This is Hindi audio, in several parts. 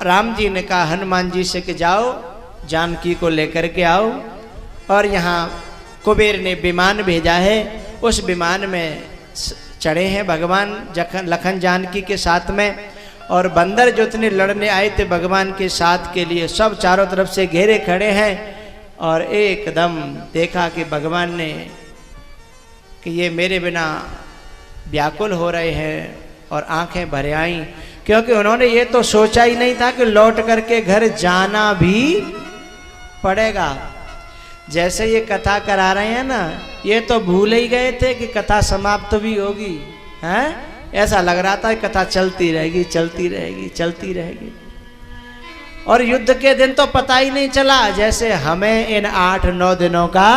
राम जी ने कहा हनुमान जी से कि जाओ जानकी को लेकर के आओ। और यहाँ कुबेर ने विमान भेजा है, उस विमान में चढ़े हैं भगवान लखन जानकी के साथ में। और बंदर जितने लड़ने आए थे भगवान के साथ के लिए सब चारों तरफ से घेरे खड़े हैं। और एकदम देखा कि भगवान ने कि ये मेरे बिना व्याकुल हो रहे हैं और आंखें भर आईं, क्योंकि उन्होंने ये तो सोचा ही नहीं था कि लौट करके घर जाना भी पड़ेगा। जैसे ये कथा करा रहे हैं ना, ये तो भूल ही गए थे कि कथा समाप्त भी होगी, हैं? ऐसा लग रहा था कि कथा चलती रहेगी चलती रहेगी चलती रहेगी। और युद्ध के दिन तो पता ही नहीं चला, जैसे हमें इन 8-9 दिनों का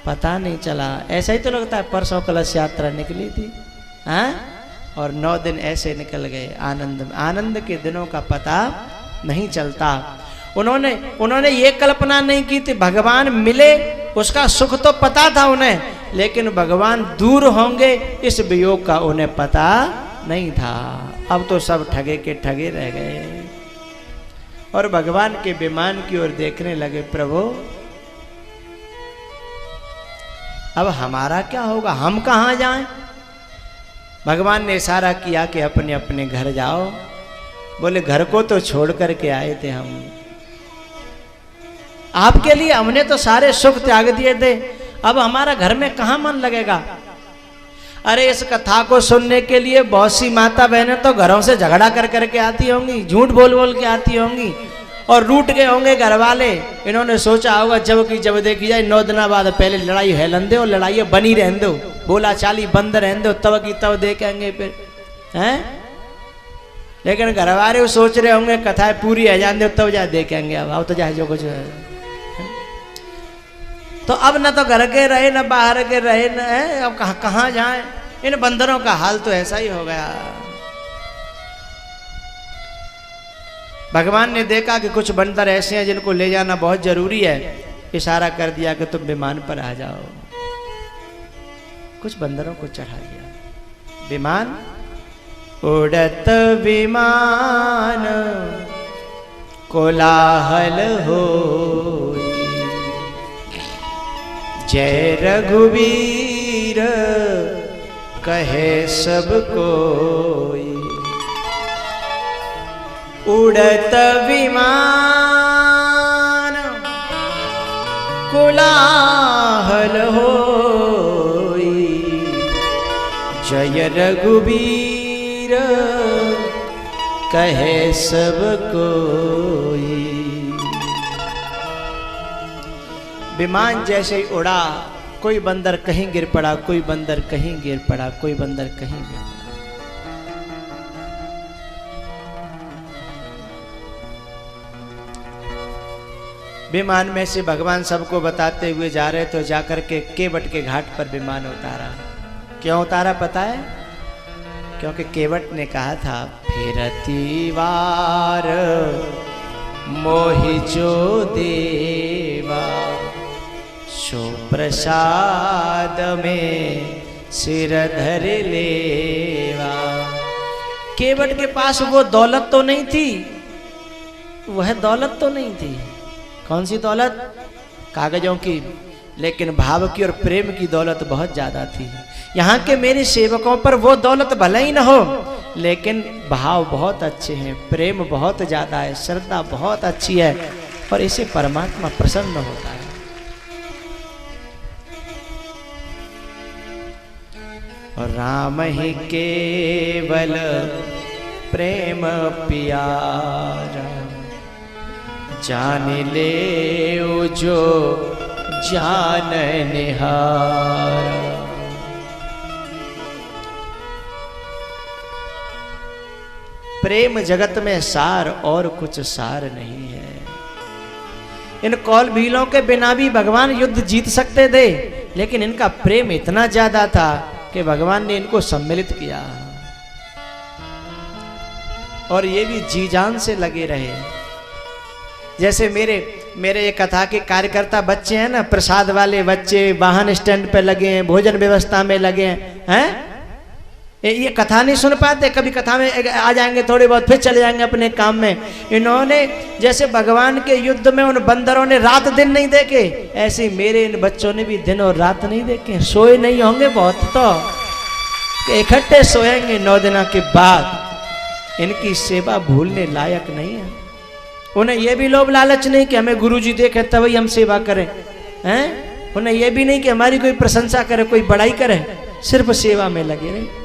पता नहीं चला। ऐसा ही तो लगता है परसों कलश यात्रा निकली थी, हैं? और 9 दिन ऐसे निकल गए आनंद के दिनों का पता नहीं चलता। उन्होंने ये कल्पना नहीं की थी भगवान मिले, उसका सुख तो पता था उन्हें, लेकिन भगवान दूर होंगे इस वियोग का उन्हें पता नहीं था। अब तो सब ठगे के ठगे रह गए और भगवान के विमान की ओर देखने लगे, प्रभु अब हमारा क्या होगा, हम कहाँ जाएं? भगवान ने इशारा किया कि अपने अपने घर जाओ। बोले घर को तो छोड़ करके आए थे हम, आपके लिए हमने तो सारे सुख त्याग दिए थे, अब हमारा घर में कहाँ मन लगेगा? अरे इस कथा को सुनने के लिए बहुत सी माता बहनें तो घरों से झगड़ा कर करके आती होंगी, झूठ बोल बोल के आती होंगी और रूठ गए होंगे घर वाले। इन्होंने सोचा होगा जब देखी जाए 9 दिन बाद पहले लड़ाई हेलन दो, लड़ाई बनी रहने दो, बोला चाली बंद रहने दो, तब की तब देखेंगे फिर, हैं? लेकिन घर वाले सोच रहे होंगे कथा पूरी है जान दो तब जा देखेंगे, अब तो जाए जो कुछ है। तो अब न तो घर के रहे न बाहर के रहे न है, अब कहाँ जाए? इन बंदरों का हाल तो ऐसा ही हो गया। भगवान ने देखा कि कुछ बंदर ऐसे हैं जिनको ले जाना बहुत जरूरी है, इशारा कर दिया कि तुम विमान पर आ जाओ। कुछ बंदरों को चढ़ा दिया विमान। उड़त विमान कोलाहल हो, जय रघुवीर कहे सब कोई। उड़त विमान कोलाहल होई, जय रघुवीर कहे सब कोई। विमान जैसे ही उड़ा, कोई बंदर कहीं गिर पड़ा, कोई बंदर कहीं गिर पड़ा, कोई बंदर कहीं गिर पड़ा। विमान में से भगवान सबको बताते हुए जा रहे तो जाकर के केवट के घाट पर विमान उतारा। क्यों उतारा पता है? क्योंकि केवट ने कहा था फिरती वार मोहि जो देवा, सो प्रसाद में सिर धर लेवा। केवट के पास वो दौलत तो नहीं थी, वह दौलत तो नहीं थी। कौन सी दौलत? कागजों की, लेकिन भाव की और प्रेम की दौलत बहुत ज्यादा थी। यहाँ के मेरे सेवकों पर वो दौलत भले ही न हो, लेकिन भाव बहुत अच्छे हैं, प्रेम बहुत ज्यादा है, श्रद्धा बहुत अच्छी है और इसे परमात्मा प्रसन्न होता है। और राम ही केवल प्रेम प्यारा, जान ले जो जान निहारा। प्रेम जगत में सार और कुछ सार नहीं है। इन कौल भीलों के बिना भी भगवान युद्ध जीत सकते थे, लेकिन इनका प्रेम इतना ज्यादा था कि भगवान ने इनको सम्मिलित किया और ये भी जी जान से लगे रहे। जैसे मेरे ये कथा के कार्यकर्ता बच्चे हैं ना, प्रसाद वाले बच्चे वाहन स्टैंड पे लगे हैं, भोजन व्यवस्था में लगे हैं, ये कथा नहीं सुन पाते, कभी कथा में आ जाएंगे थोड़ी बहुत फिर चले जाएंगे अपने काम में। इन्होंने जैसे भगवान के युद्ध में उन बंदरों ने रात दिन नहीं देखे, ऐसे मेरे इन बच्चों ने भी दिन और रात नहीं देखे। सोए नहीं होंगे बहुत तो इकट्ठे सोएंगे 9 दिन के बाद। इनकी सेवा भूलने लायक नहीं है। उन्हें यह भी लोभ लालच नहीं कि हमें गुरुजी देखे तभी हम सेवा करें, हैं? उन्हें यह भी नहीं कि हमारी कोई प्रशंसा करे, कोई बड़ाई करे, सिर्फ सेवा में लगे रहे।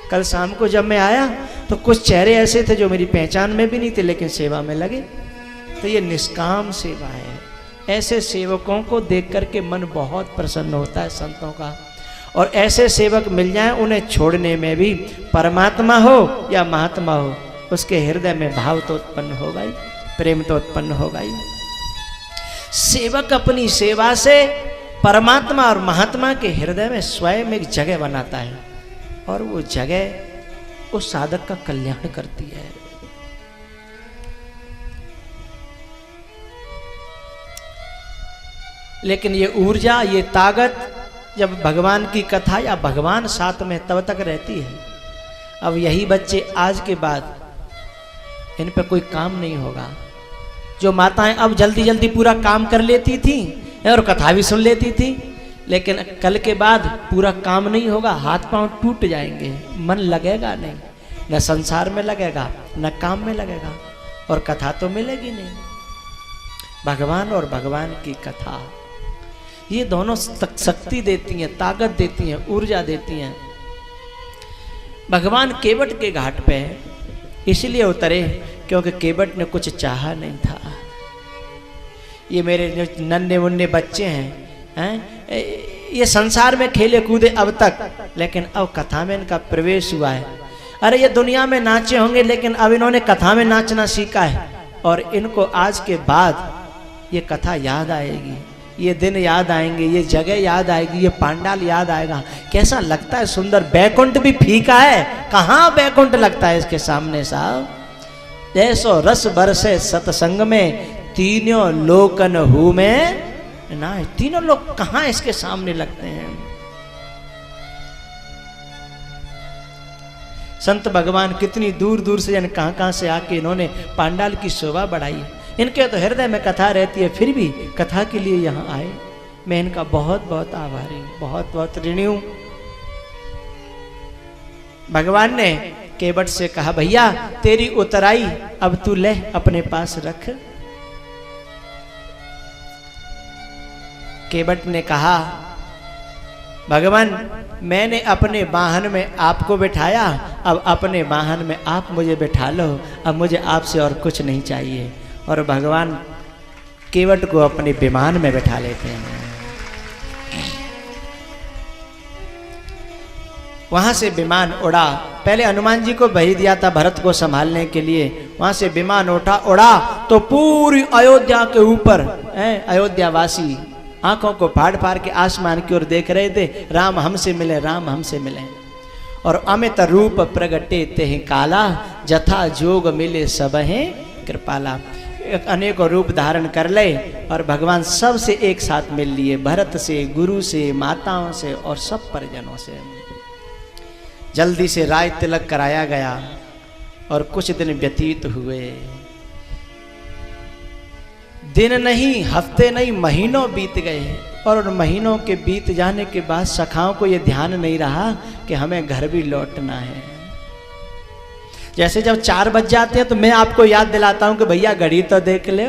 कल शाम को जब मैं आया तो कुछ चेहरे ऐसे थे जो मेरी पहचान में भी नहीं थे, लेकिन सेवा में लगे। तो ये निष्काम सेवा है। ऐसे सेवकों को देख करके मन बहुत प्रसन्न होता है संतों का। और ऐसे सेवक मिल जाएं, उन्हें छोड़ने में भी परमात्मा हो या महात्मा हो, उसके हृदय में भाव तो उत्पन्न होगा ही, प्रेम तो उत्पन्न होगा ही। सेवक अपनी सेवा से परमात्मा और महात्मा के हृदय में स्वयं एक जगह बनाता है, और वो जगह उस साधक का कल्याण करती है। लेकिन ये ऊर्जा, ये ताकत जब भगवान की कथा या भगवान साथ में तब तक रहती है। अब यही बच्चे आज के बाद इन पे कोई काम नहीं होगा। जो माताएं अब जल्दी जल्दी पूरा काम कर लेती थी और कथा भी सुन लेती थी, लेकिन कल के बाद पूरा काम नहीं होगा, हाथ पांव टूट जाएंगे, मन लगेगा नहीं, न संसार में लगेगा न काम में लगेगा, और कथा तो मिलेगी नहीं। भगवान और भगवान की कथा ये दोनों शक्ति देती हैं, ताकत देती हैं, ऊर्जा देती हैं। भगवान केवट के घाट पे इसलिए उतरे क्योंकि केवट ने कुछ चाहा नहीं था। ये मेरे जो नन्हे मुन्ने बच्चे हैं, ये संसार में खेले कूदे अब तक, लेकिन अब कथा में इनका प्रवेश हुआ है। अरे ये दुनिया में नाचे होंगे, लेकिन अब इन्होंने कथा में नाचना सीखा है, और इनको आज के बाद ये कथा याद आएगी, ये दिन याद आएंगे, ये जगह याद आएगी, ये पांडाल याद आएगा। कैसा लगता है सुंदर। बैकुंठ भी फीका है, कहाँ बैकुंठ लगता है इसके सामने साहब। जैसो रस बरसे सत्संग में, तीनों लोकन हूँ में ना, तीनों लोग कहाँ इसके सामने लगते हैं। संत भगवान कितनी दूर दूर से यानी कहाँ से आके इन्होंने पांडाल की शोभा बढ़ाई। इनके तो हृदय में कथा रहती है, फिर भी कथा के लिए यहाँ आए। मैं इनका बहुत बहुत आभारी हूँ, बहुत बहुत ऋणी हूँ। भगवान ने केवट से कहा, भैया तेरी उतराई अब तू ले अपने पास रख। केवट ने कहा, भगवान मैंने अपने वाहन में आपको बिठाया, अब अपने वाहन में आप मुझे बिठा लो, अब मुझे आपसे और कुछ नहीं चाहिए। और भगवान केवट को अपने विमान में बैठा लेते हैं। वहां से विमान उड़ा। पहले हनुमान जी को भेज दिया था भरत को संभालने के लिए, वहां से विमान उड़ा तो पूरी अयोध्या के ऊपर अयोध्यावासी आंखों को फाड़ फाड़ के आसमान की ओर देख रहे थे, राम हमसे मिले, राम हमसे मिले। और अमित रूप प्रगटे तेहि काला, जथा जोग मिले सबहे कृपाला। अनेकों रूप धारण कर ले और भगवान सब से एक साथ मिल लिए, भरत से, गुरु से, माताओं से और सब परिजनों से। जल्दी से राज तिलक कराया गया और कुछ दिन व्यतीत हुए। दिन नहीं, हफ्ते नहीं, महीनों बीत गए। और उन महीनों के बीत जाने के बाद सखाओं को यह ध्यान नहीं रहा कि हमें घर भी लौटना है। जैसे जब 4 बज जाते हैं तो मैं आपको याद दिलाता हूं कि भैया घड़ी तो देख लो,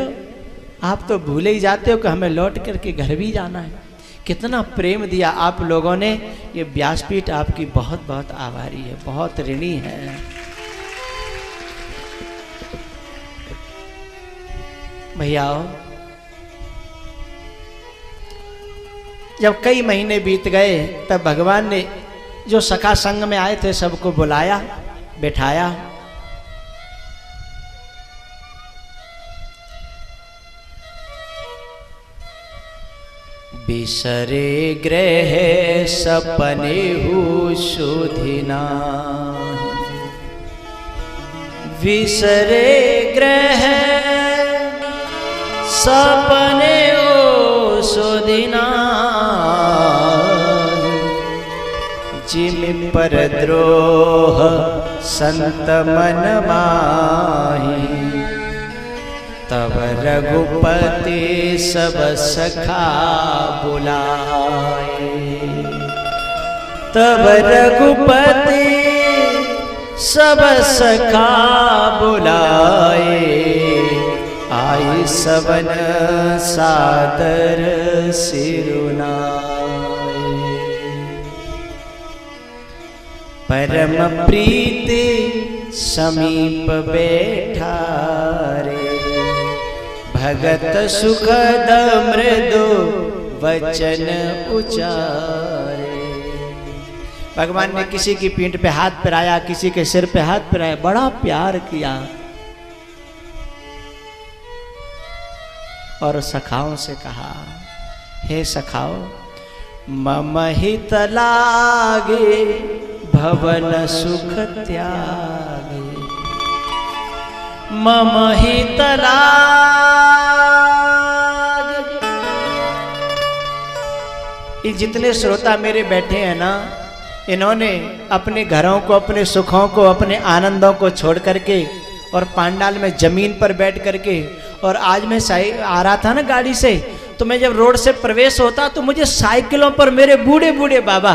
आप तो भूले ही जाते हो कि हमें लौट करके घर भी जाना है। कितना प्रेम दिया आप लोगों ने। ये व्यासपीठ आपकी बहुत बहुत आभारी है, बहुत ऋणी है। भैया जब कई महीने बीत गए तब भगवान ने जो सखा संग में आए थे सबको बुलाया, बैठाया। बिसरे ग्रह सपने हु सुधिना, बिसरे ग्रह सपने हो सुधिना, जिम पर द्रोह संत मन माही। तब रघुपति सब सखा बुलाए। तब रघुपति सब सखा बुलाए। आई सबन सादर सिरुनाए। परम प्रीति समीप बैठा रे। भगत सुखद मृदु वचन उचारे। भगवान ने किसी की पीठ पे हाथ फिराया, किसी के सिर पे हाथ फिराया, बड़ा प्यार किया। और सखाओं से कहा, हे सखाओ, मम हित लागे भवन सुख त्यागे। मम हित लागे। ये जितने श्रोता मेरे बैठे हैं ना, इन्होंने अपने घरों को, अपने सुखों को, अपने आनंदों को छोड़ करके और पांडाल में जमीन पर बैठ करके, और आज मैं आ रहा था ना गाड़ी से, तो मैं जब रोड से प्रवेश होता तो मुझे साइकिलों पर मेरे बूढ़े बूढ़े बाबा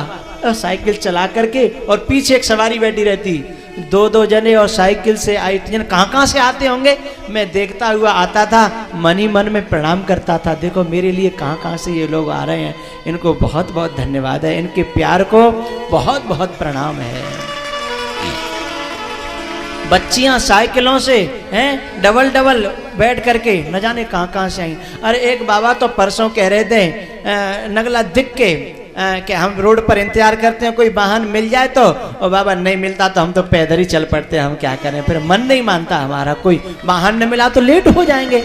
साइकिल चला करके, और पीछे एक सवारी बैठी रहती, दो दो जने और साइकिल से आई। जन कहाँ से आते होंगे, मैं देखता हुआ आता था, मन ही मन में प्रणाम करता था। देखो मेरे लिए कहाँ से ये लोग आ रहे हैं, इनको बहुत बहुत धन्यवाद है, इनके प्यार को बहुत बहुत प्रणाम है। बच्चियां साइकिलों से हैं डबल डबल बैठ करके न जाने कहाँ से आई। अरे एक बाबा तो परसों कह रहे थे नगला दिख के कि हम रोड पर इंतजार करते हैं कोई वाहन मिल जाए तो, और बाबा नहीं मिलता तो हम तो पैदल ही चल पड़ते हैं, हम क्या करें, फिर मन नहीं मानता हमारा, कोई वाहन न मिला तो लेट हो जाएंगे।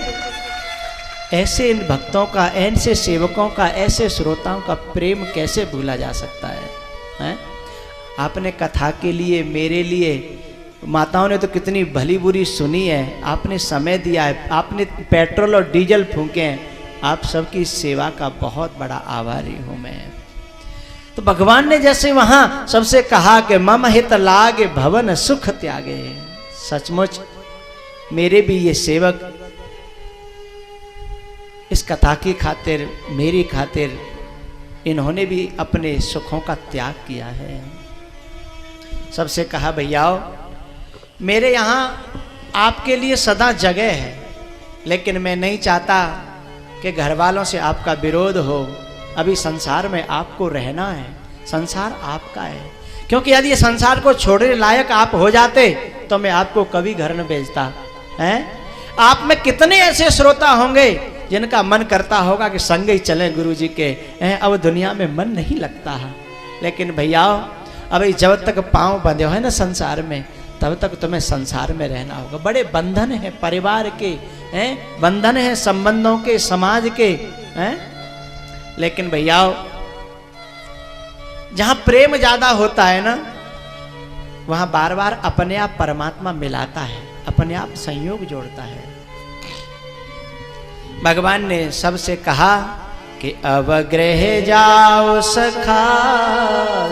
ऐसे इन भक्तों का, ऐसे सेवकों का, ऐसे श्रोताओं का प्रेम कैसे भूला जा सकता है? आपने कथा के लिए, मेरे लिए, माताओं ने तो कितनी भली बुरी सुनी है, आपने समय दिया है, आपने पेट्रोल और डीजल फूके हैं, आप सबकी सेवा का बहुत बड़ा आभारी हूं मैं। तो भगवान ने जैसे वहां सबसे कहा कि मम हित लागे भवन सुख त्यागे, सचमुच मेरे भी ये सेवक इस कथा की खातिर, मेरी खातिर, इन्होंने भी अपने सुखों का त्याग किया है। सबसे कहा भैयाओ, मेरे यहाँ आपके लिए सदा जगह है, लेकिन मैं नहीं चाहता कि घर वालों से आपका विरोध हो। अभी संसार में आपको रहना है, संसार आपका है, क्योंकि यदि ये संसार को छोड़ने लायक आप हो जाते तो मैं आपको कभी घर न भेजता है। आप में कितने ऐसे श्रोता होंगे जिनका मन करता होगा कि संग ही चले गुरु जी के, अब दुनिया में मन नहीं लगता है। लेकिन भैयाओ, अभी जब तक पांव बंधे हो है ना संसार में, तब तक तुम्हें संसार में रहना होगा। बड़े बंधन हैं परिवार के, हैं बंधन हैं संबंधों के, समाज के, हैं। लेकिन भैयाओ, जहां प्रेम ज्यादा होता है ना, वहां बार बार अपने आप परमात्मा मिलाता है, अपने आप संयोग जोड़ता है। भगवान ने सबसे कहा कि अब गृह जाओ सखा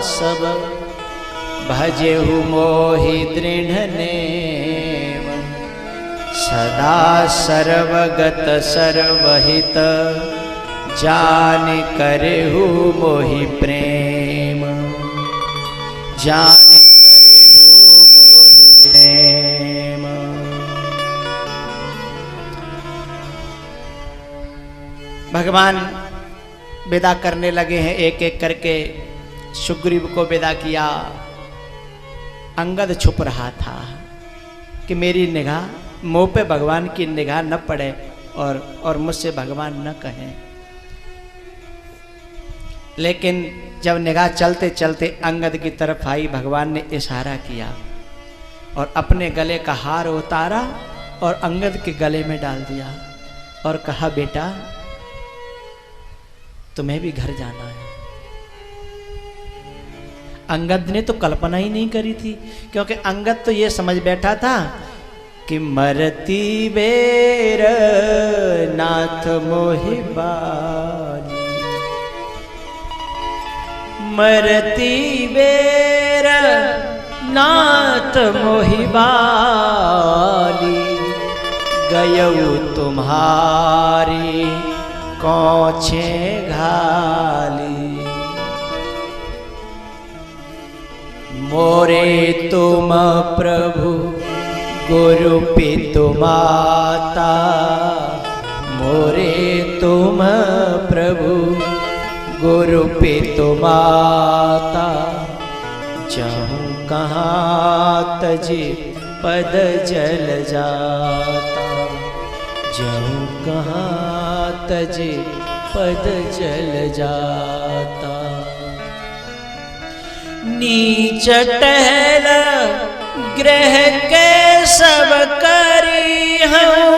सब, भजेहु मोहि दृढ़ नेम। सदा सर्वगत सर्वहित, जान करेहु मोहि प्रेम। जान करेहु मोहि प्रेम। भगवान विदा करने लगे हैं, एक एक करके सुग्रीव को विदा किया। अंगद छुप रहा था कि मेरी निगाह, मुंह पे भगवान की निगाह न पड़े और मुझसे भगवान न कहें। लेकिन जब निगाह चलते चलते अंगद की तरफ आई, भगवान ने इशारा किया और अपने गले का हार उतारा और अंगद के गले में डाल दिया और कहा, बेटा तुम्हें भी घर जाना है। अंगद ने तो कल्पना ही नहीं करी थी, क्योंकि अंगद तो ये समझ बैठा था कि मरती बेर नाथ मोहि बानी। मरती बेर मेर नाथ मोहि बाली, गयऊ तुम्हारी कौछे घाली। मोरे तुम प्रभु गुरु पितु माता, मोरे तुम प्रभु गुरु पितु माता। जाऊं कहाँ तजे पद जल जाता, जाऊं कहाँ तजे पद जल जाता। नीच टहल ग्रह के सब करी हूँ,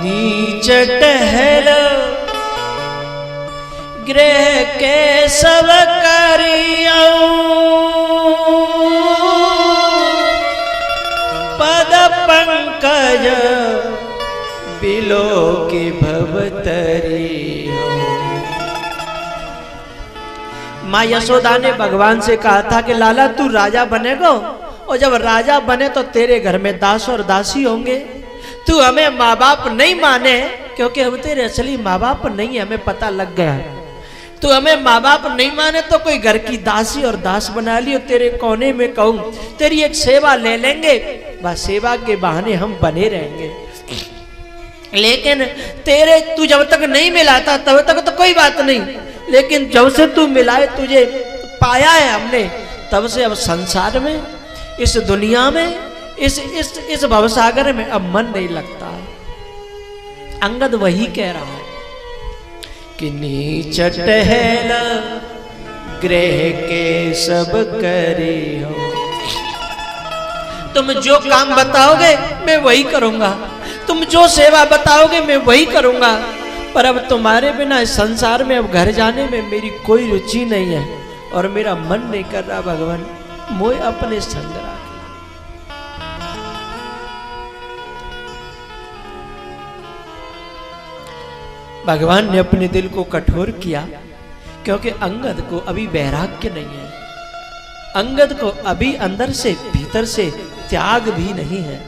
नीच टहल ग्रह के सब करियौ, पद पंकज बिलो की भवतरी हो। माँ यशोदा ने भगवान से कहा था कि लाला तू राजा बनेगा, और जब राजा बने तो तेरे घर में दास और दासी होंगे। तू हमें माँ बाप नहीं माने, क्योंकि हम तेरे असली माँ बाप नहीं है, हमें पता लग गया। तू हमें माँ बाप नहीं माने तो कोई घर की दासी और दास बना ली, और तेरे कोने में कहूँ तेरी एक सेवा ले लेंगे, बस सेवा के बहाने हम बने रहेंगे। लेकिन तेरे तू जब तक नहीं मिलाता तब तक तो कोई बात नहीं, लेकिन जब से तू मिलाए, तुझे पाया है हमने, तब से अब संसार में, इस दुनिया में, इस भवसागर में अब मन नहीं लगता। अंगद वही कह रहा है कि नीच टहल ग्रह के सब करी हो। तुम जो काम बताओगे मैं वही करूंगा, तुम जो सेवा बताओगे मैं वही करूंगा, पर अब तुम्हारे बिना इस संसार में अब घर जाने में मेरी कोई रुचि नहीं है, और मेरा मन नहीं कर रहा भगवान मोए अपने संग रख। भगवान ने अपने दिल को कठोर किया, क्योंकि अंगद को अभी वैराग्य नहीं है, अंगद को अभी अंदर से भीतर से त्याग भी नहीं है।